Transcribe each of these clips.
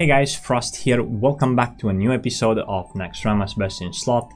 Hey guys, Frost here. Welcome back to a new episode of Naxxramas BIS in Slot.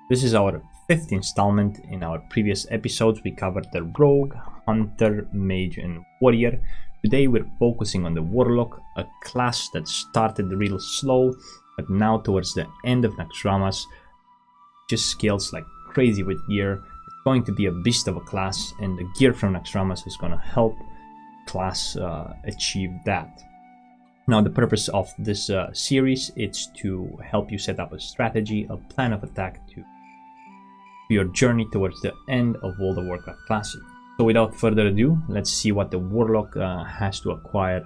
This is our 5th installment. In our previous episodes we covered the Rogue, Hunter, Mage and Warrior. Today we're focusing on the Warlock, a class that started real slow, but now towards the end of Naxxramas just scales like crazy with gear. It's going to be a beast of a class, and the gear from Naxxramas is going to help class achieve that. Now the purpose of this series is to help you set up a strategy, a plan of attack to your journey towards the end of World of Warcraft Classic. So without further ado, let's see what the Warlock has to acquire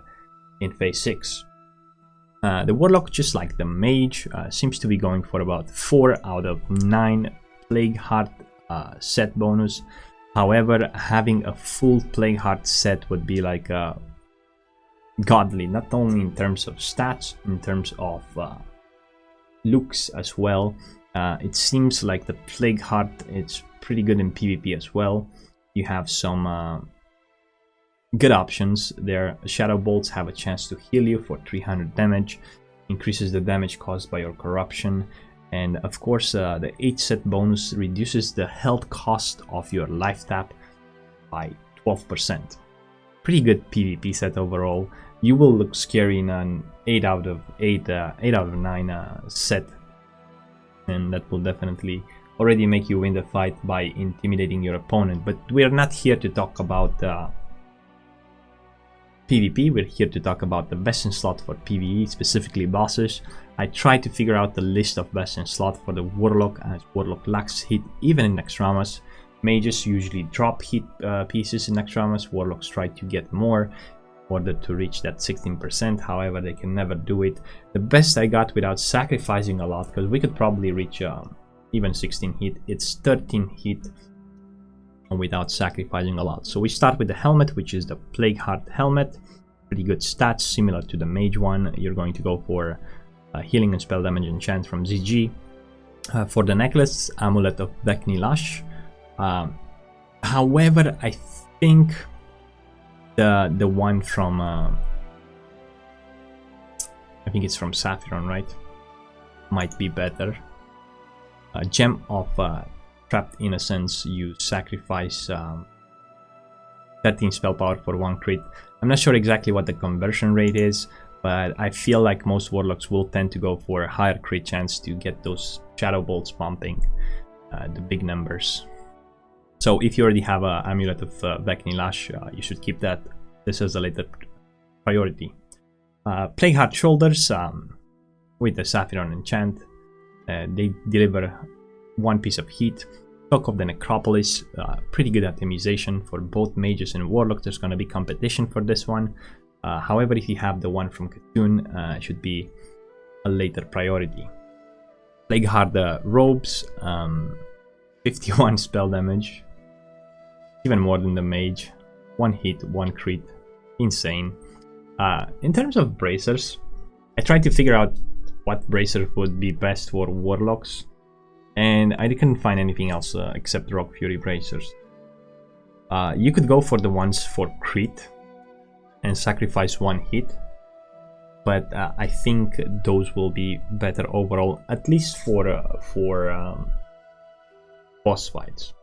in Phase 6. The Warlock, just like the Mage, seems to be going for about 4 out of 9 Plagueheart set bonus. However, having a full Plagueheart set would be like godly, not only in terms of stats, in terms of looks as well. It seems like the Plagueheart is pretty good in PvP as well. You have some good options there. Shadow Bolts have a chance to heal you for 300 damage, increases the damage caused by your corruption, and of course the 8 set bonus reduces the health cost of your life tap by 12%. Pretty good PvP set overall. You will look scary in an 8 out of 9 set, and that will definitely already make you win the fight by intimidating your opponent. But we're not here to talk about PvP, we're here to talk about the best in slot for PvE, specifically bosses. I tried to figure out the list of best in slot for the Warlock, as Warlock lacks hit even in Naxxramas. Mages usually drop hit pieces in Naxxramas, Warlocks try to get more in order to reach that 16%, however they can never do it. The best I got without sacrificing a lot, because we could probably reach even 16 hit, it's 13 hit without sacrificing a lot. So we start with the helmet, which is the Plagueheart helmet. Pretty good stats, similar to the Mage one. You're going to go for healing and spell damage enchant from ZG. For the necklace, Amulet of Vekni. However, I think the one from I think it's from Sapphiron, right? Might be better. Gem of Trapped Innocence, you sacrifice 13 spell power for 1 crit. I'm not sure exactly what the conversion rate is, but I feel like most Warlocks will tend to go for a higher crit chance to get those Shadow Bolts pumping the big numbers. So if you already have an Amulet of Vekni, you should keep that. This is a later priority. Plagueheart Shoulders with the Sapphiron enchant. They deliver 1 piece of heat. Talk of the Necropolis, pretty good atomization for both Mages and Warlocks. There's going to be competition for this one. However, if you have the one from Cthulhu, it should be a later priority. Plagueheart Robes, 51 spell damage. Even more than the Mage. 1 hit, 1 crit. Insane. In terms of bracers, I tried to figure out what bracer would be best for Warlocks, and I couldn't find anything else except Rock Fury bracers. You could go for the ones for crit and sacrifice 1 hit, but I think those will be better overall, at least for boss fights.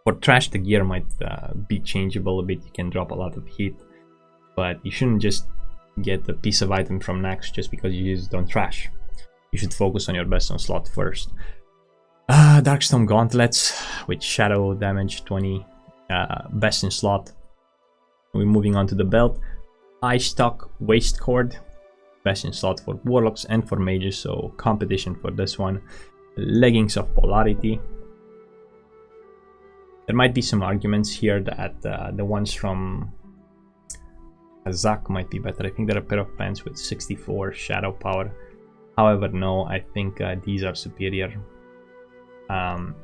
For trash, the gear might be changeable a bit. You can drop a lot of hit, but you shouldn't just get a piece of item from Nax just because you use it on trash. You should focus on your best on slot first. Darkstone Gauntlets with shadow damage 20, best in slot. We're moving on to the belt. Eye Stock Waist Cord, best in slot for Warlocks and for Mages, so competition for this one. Leggings of Polarity. There might be some arguments here that the ones from Kazakh might be better. I think they're a pair of pants with 64 shadow power. However, no, I think these are superior. I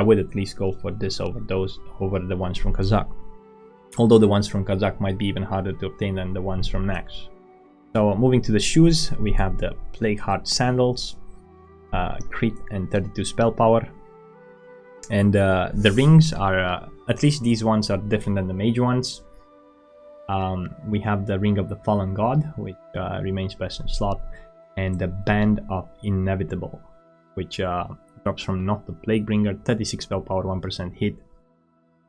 would at least go for this over the ones from Kazakh. Although the ones from Kazakh might be even harder to obtain than the ones from Nax. So moving to the shoes, we have the Plagueheart sandals, crit and 32 spell power. And the rings are, at least these ones are different than the Mage ones. We have the Ring of the Fallen God, which remains best in slot, and the Band of Inevitable, which drops from Not the Plaguebringer, 36 spell power, 1% hit.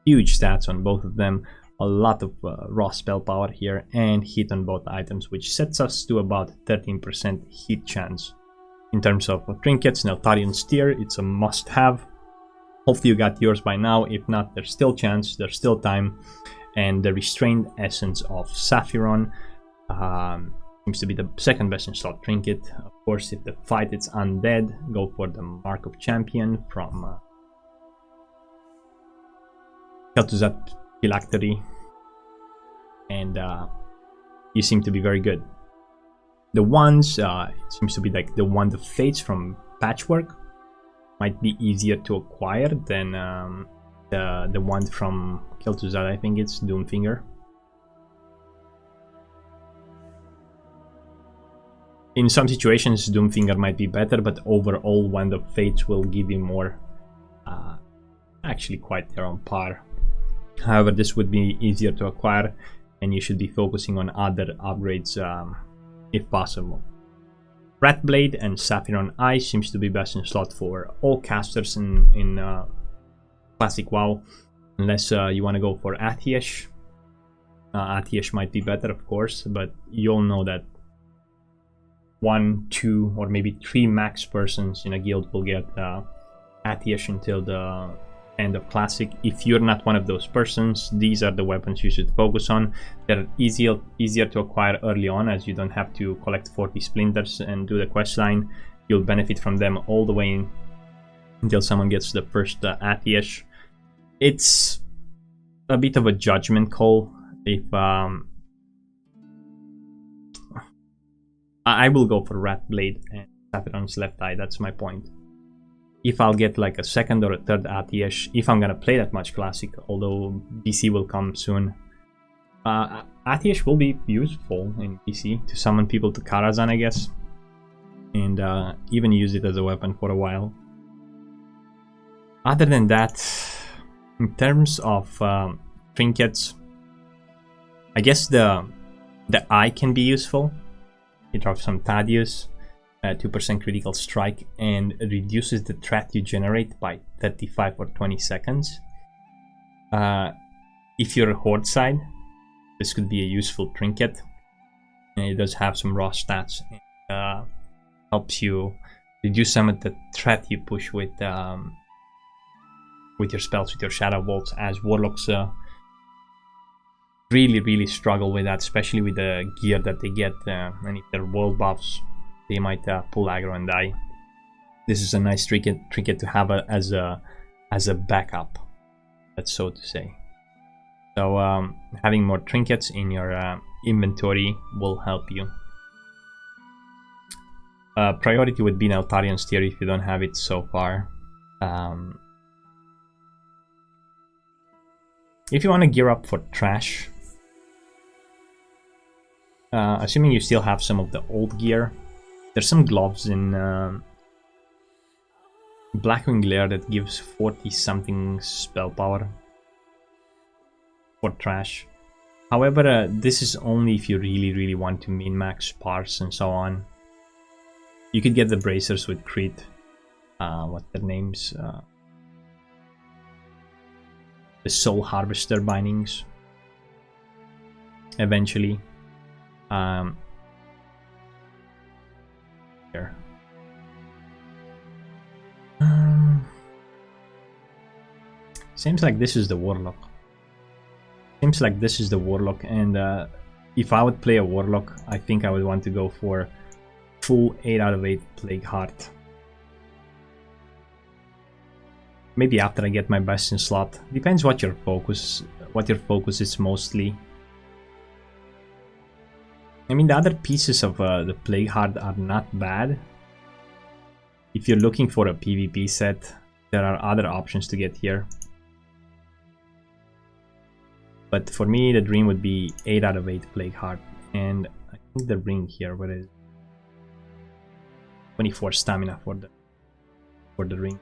Huge stats on both of them, a lot of raw spell power here, and hit on both items, which sets us to about 13% hit chance. In terms of trinkets, Neltharion Steer, it's a must-have. Hopefully you got yours by now. If not, there's still chance, there's still time. And the Restrained Essence of Saphiron seems to be the second best in slot trinket. Of course, if the fight is undead, go for the Mark of Champion from Kel'Thuzad Phylactery, and you seem to be very good. The ones, it seems to be like the Wand of Fates from Patchwork, might be easier to acquire than the one from Kel'Thuzad, I think it's Doomfinger. In some situations, Doomfinger might be better, but overall, Wand of Fates will give you more. Actually, quite their own par. However, this would be easier to acquire, and you should be focusing on other upgrades if possible. Ratblade and Saphiron Eye seems to be best in slot for all casters in Classic WoW, unless you want to go for Athiesh. Athiesh might be better, of course, but you all know that 1, 2, or maybe 3 max persons in a guild will get Athiesh until the end of Classic. If you're not one of those persons, these are the weapons you should focus on. They're easier to acquire early on, as you don't have to collect 40 splinters and do the quest line. You'll benefit from them all the way until someone gets the first Athiesh. It's a bit of a judgment call. If I will go for Ratblade and Saphiron's Left Eye, that's my point. If I'll get like a second or a third Athiesh, if I'm gonna play that much Classic, although BC will come soon, Athiesh will be useful in BC to summon people to Karazhan, I guess, and even use it as a weapon for a while. Other than that, in terms of trinkets, I guess the Eye can be useful. It drops some Thaddeus, 2% critical strike, and reduces the threat you generate by 35 or 20 seconds. If you're a Horde side, this could be a useful trinket. And it does have some raw stats, and helps you reduce some of the threat you push with your spells, with your Shadow Bolts, as Warlocks really struggle with that, especially with the gear that they get, and if they're world buffs, they might pull aggro and die. This is a nice trinket to have as a backup, that's so to say. So having more trinkets in your inventory will help you. Priority would be Neltharion Steer if you don't have it so far. If you want to gear up for trash, assuming you still have some of the old gear, there's some gloves in Blackwing Glare that gives 40 something spell power for trash. However, this is only if you really want to min-max parse and so on. You could get the bracers with crit, what their names, the Soul Harvester bindings eventually. Here. Seems like this is the Warlock. And if I would play a Warlock, I think I would want to go for full 8 out of 8 Plagueheart. Maybe after I get my best in slot. Depends what your focus is mostly. I mean, the other pieces of the Plagueheart are not bad. If you're looking for a PvP set, there are other options to get here. But for me, the dream would be 8 out of 8 Plagueheart. And I think the ring here, what is 24 stamina for the ring.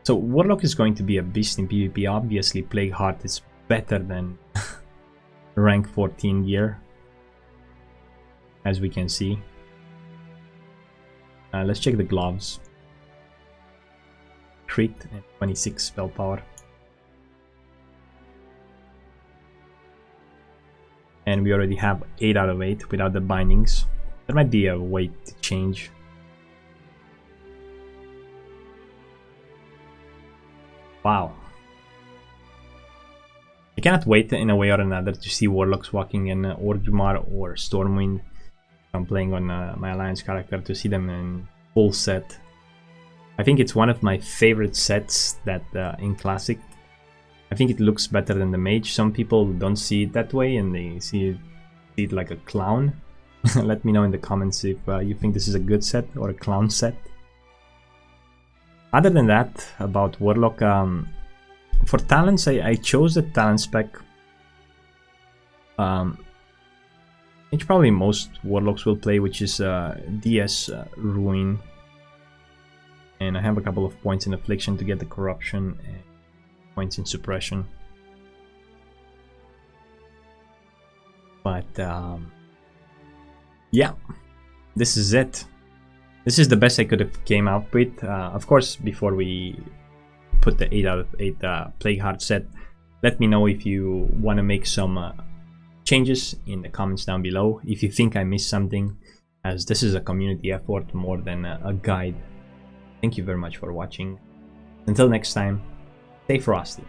So Warlock is going to be a beast in PvP. Obviously, Plagueheart is better than rank 14 gear, as we can see. Let's check the gloves. Crit and 26 spell power. And we already have 8 out of 8 without the bindings. There might be a way to change. Wow. I cannot wait in a way or another to see Warlocks walking in Orgrimmar or Stormwind. I'm playing on my Alliance character, to see them in full set. I think it's one of my favorite sets that in Classic. I think it looks better than the Mage. Some people don't see it that way and they see it like a clown. Let me know in the comments if you think this is a good set or a clown set. Other than that, about Warlock, for talents, I chose the talent spec. Which probably most Warlocks will play, which is DS Ruin. And I have a couple of points in Affliction to get the Corruption and points in Suppression. But yeah, this is it. This is the best I could have came up with. Of course, before we put the 8 out of 8 Plagueheart set, let me know if you want to make some changes in the comments down below. If you think I missed something, as this is a community effort more than a guide. Thank you very much for watching. Until next time, stay frosty.